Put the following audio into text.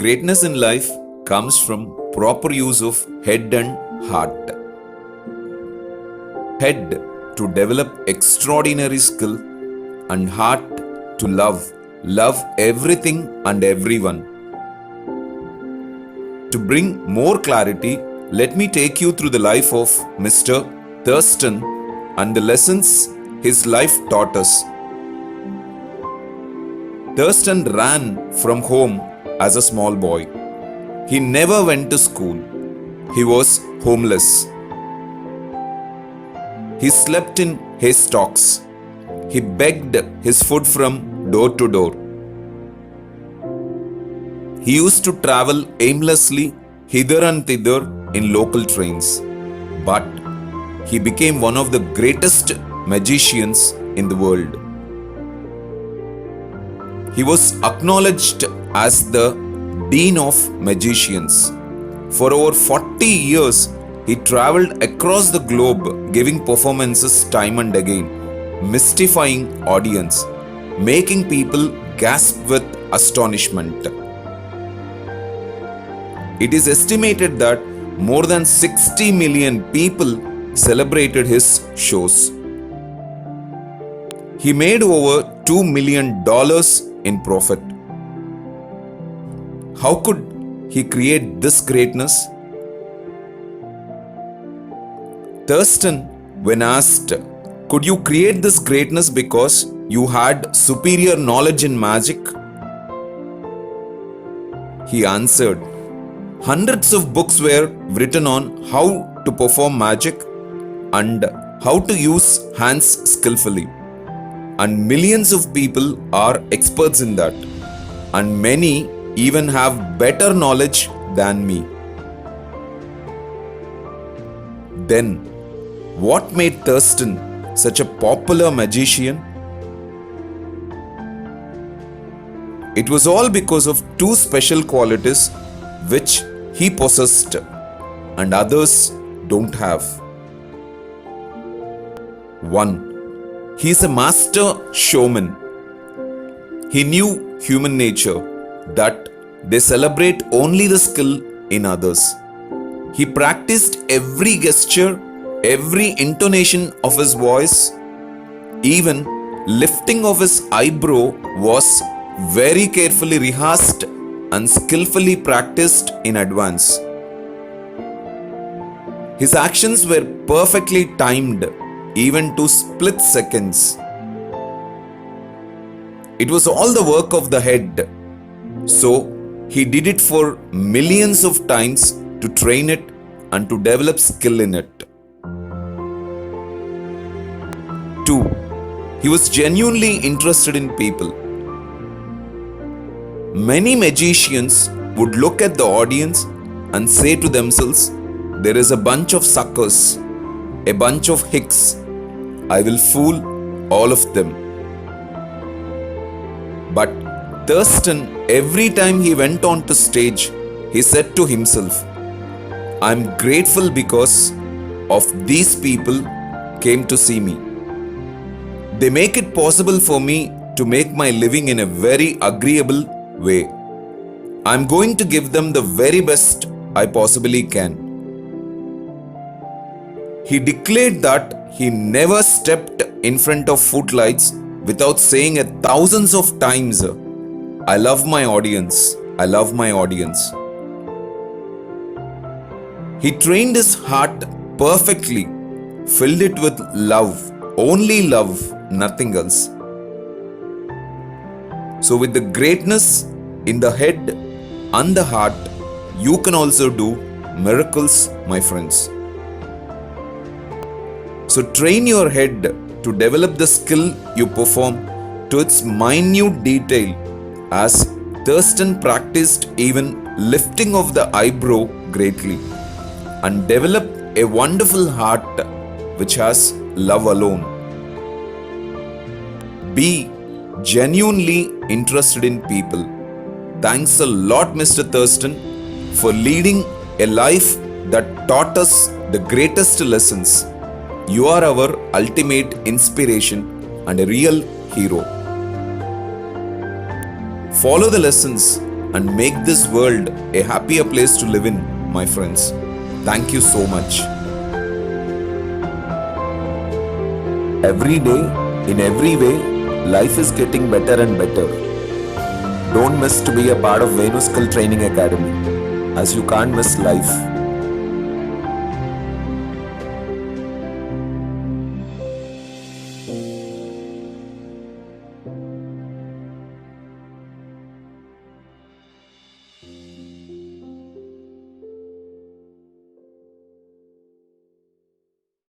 Greatness in life comes from proper use of head and heart. Head to develop extraordinary skill and heart to love everything and everyone. To bring more clarity, let me take you through the life of Mr. Thurston and the lessons his life taught us. Thurston ran from home as a small boy. He never went to school. He was homeless. He slept in haystacks. He begged his food from door to door. He used to travel aimlessly hither and thither in local trains. But he became one of the greatest magicians in the world. He was acknowledged as the Dean of Magicians. For over 40 years, he traveled across the globe giving performances time and again, mystifying audience, making people gasp with astonishment. It is estimated that more than 60 million people celebrated his shows. He made over $2 million in profit. How could he create this greatness? Thurston, when asked, could you create this greatness because you had superior knowledge in magic? He answered, hundreds of books were written on how to perform magic and how to use hands skillfully. And millions of people are experts in that. And many even have better knowledge than me. Then, what made Thurston such a popular magician? It was all because of two special qualities which he possessed and others don't have. 1. He is a master showman. He knew human nature, that they celebrate only the skill in others. He practiced every gesture, every intonation of his voice, even lifting of his eyebrow was very carefully rehearsed and skillfully practiced in advance. His actions were perfectly timed, even to split seconds. It was all the work of the head. So, he did it for millions of times to train it and to develop skill in it. 2. He was genuinely interested in people. Many magicians would look at the audience and say to themselves, there is a bunch of suckers, a bunch of hicks. I will fool all of them. But Thurston, every time he went on to stage, he said to himself, I am grateful because of these people came to see me. They make it possible for me to make my living in a very agreeable way. I am going to give them the very best I possibly can. He declared that he never stepped in front of footlights without saying it thousands of times, I love my audience. I love my audience. He trained his heart perfectly, filled it with love, only love, nothing else. So with the greatness in the head and the heart, you can also do miracles, my friends. So train your head to develop the skill you perform to its minute detail, as Thurston practiced even lifting of the eyebrow greatly, and develop a wonderful heart which has love alone. Be genuinely interested in people. Thanks a lot, Mr. Thurston, for leading a life that taught us the greatest lessons. You are our ultimate inspiration and a real hero. Follow the lessons and make this world a happier place to live in, my friends. Thank you so much. Every day, in every way, life is getting better and better. Don't miss to be a part of Venu Skill Training Academy, as you can't miss life.